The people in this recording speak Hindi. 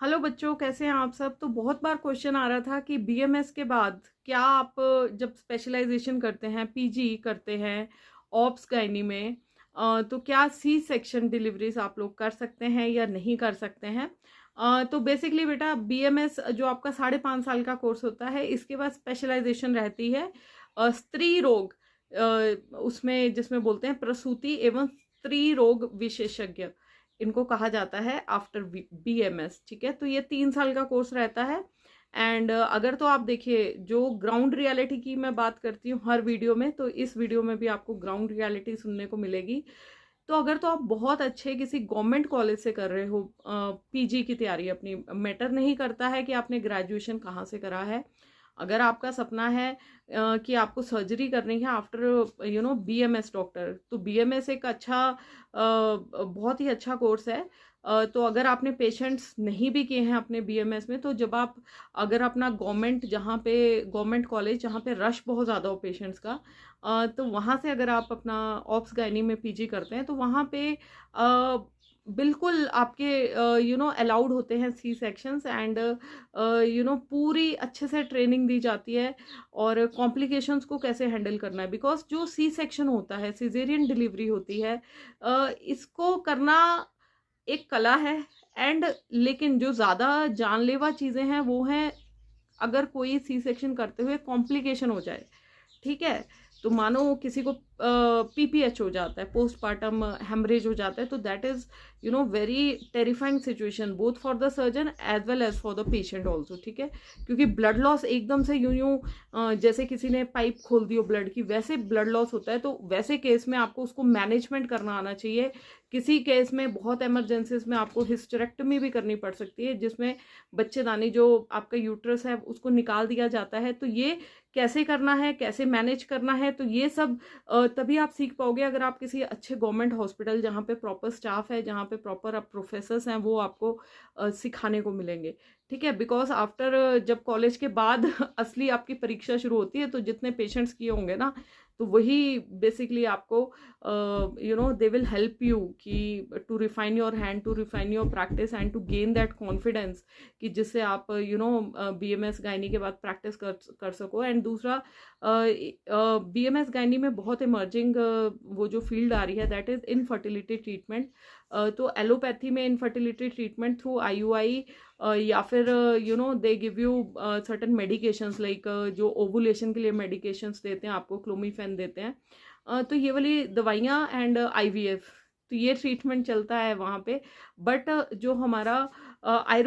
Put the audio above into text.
हेलो बच्चों, कैसे हैं आप सब। तो बहुत बार क्वेश्चन आ रहा था कि बीएमएस के बाद क्या आप जब स्पेशलाइजेशन करते हैं, पीजी करते हैं ऑब्स गायनी में, तो क्या सी सेक्शन डिलीवरीज आप लोग कर सकते हैं या नहीं कर सकते हैं। तो बेसिकली बेटा बीएमएस जो आपका 5.5 साल का कोर्स होता है, इसके बाद स्पेशलाइजेशन रहती है स्त्री रोग, उसमें जिसमें बोलते हैं प्रसूति एवं स्त्री रोग विशेषज्ञ, इनको कहा जाता है आफ्टर बीएमएस। ठीक है, तो ये 3 साल का कोर्स रहता है। एंड अगर तो आप देखिए, जो ग्राउंड रियलिटी की मैं बात करती हूँ हर वीडियो में, तो इस वीडियो में भी आपको ग्राउंड रियलिटी सुनने को मिलेगी। तो अगर तो आप बहुत अच्छे किसी गवर्नमेंट कॉलेज से कर रहे हो पीजी की तैयारी अपनी, मैटर नहीं करता है कि आपने ग्रेजुएशन कहाँ से करा है। अगर आपका सपना है कि आपको सर्जरी करनी है आफ्टर बीएमएस डॉक्टर, तो बीएमएस एक अच्छा बहुत ही अच्छा कोर्स है। तो अगर आपने पेशेंट्स नहीं भी किए हैं अपने बीएमएस में, तो जब आप अगर अपना गवर्नमेंट कॉलेज जहाँ पे रश बहुत ज़्यादा हो पेशेंट्स का, तो वहाँ से अगर आप अपना ऑप्स गायनी में पीजी करते हैं, तो वहाँ पे बिल्कुल आपके अलाउड होते हैं सी सेक्शंस। एंड पूरी अच्छे से ट्रेनिंग दी जाती है और कॉम्प्लिकेशंस को कैसे हैंडल करना है। बिकॉज जो सी सेक्शन होता है, सिजेरियन डिलीवरी होती है, इसको करना एक कला है। एंड लेकिन जो ज़्यादा जानलेवा चीज़ें हैं वो हैं अगर कोई सी सेक्शन करते हुए कॉम्प्लिकेशन हो जाए। ठीक है, तो मानो किसी को पीपीएच हो जाता है, पोस्टमार्टम हेमरेज हो जाता है, तो that is very terrifying situation both for the surgeon as well as for the patient also. ठीक है, क्योंकि ब्लड लॉस एकदम से यूं यूं जैसे किसी ने पाइप खोल दी हो ब्लड की, वैसे ब्लड लॉस होता है। तो वैसे केस में आपको उसको मैनेजमेंट करना आना चाहिए। किसी केस में बहुत इमरजेंसीज में आपको हिस्टेरेक्टमी भी करनी पड़ सकती है, जिसमें बच्चेदानी जो आपका यूट्रस है उसको निकाल दिया जाता है। तो ये कैसे करना है, कैसे मैनेज करना है, तो ये सब तभी आप सीख पाओगे अगर आप किसी अच्छे गवर्नमेंट हॉस्पिटल जहाँ पे प्रॉपर स्टाफ है, जहाँ पे प्रॉपर आप प्रोफेसर्स हैं, वो आपको सिखाने को मिलेंगे। ठीक है, बिकॉज आफ्टर जब कॉलेज के बाद असली आपकी परीक्षा शुरू होती है, तो जितने पेशेंट्स किए होंगे ना, तो वही बेसिकली आपको दे विल हेल्प यू कि to refine your hand, to refine your practice and to gain that confidence, कि जिससे आप बीएमएस गायनी के बाद प्रैक्टिस कर सको। एंड दूसरा, बीएमएस गायनी में बहुत इमर्जिंग वो जो फील्ड आ रही है, दैट इज इनफर्टिलिटी ट्रीटमेंट। तो एलोपैथी में इनफर्टिलिटी ट्रीटमेंट थ्रू आईयूआई, या फिर they give you certain medications like जो ओवुलेशन के लिए मेडिकेशंस देते हैं आपको, क्लोमीफेन देते हैं। तो ये वाली दवाइयाँ एंड आईवीएफ, तो ये ट्रीटमेंट चलता है वहाँ पे। बट जो हमारा आयुर्वेद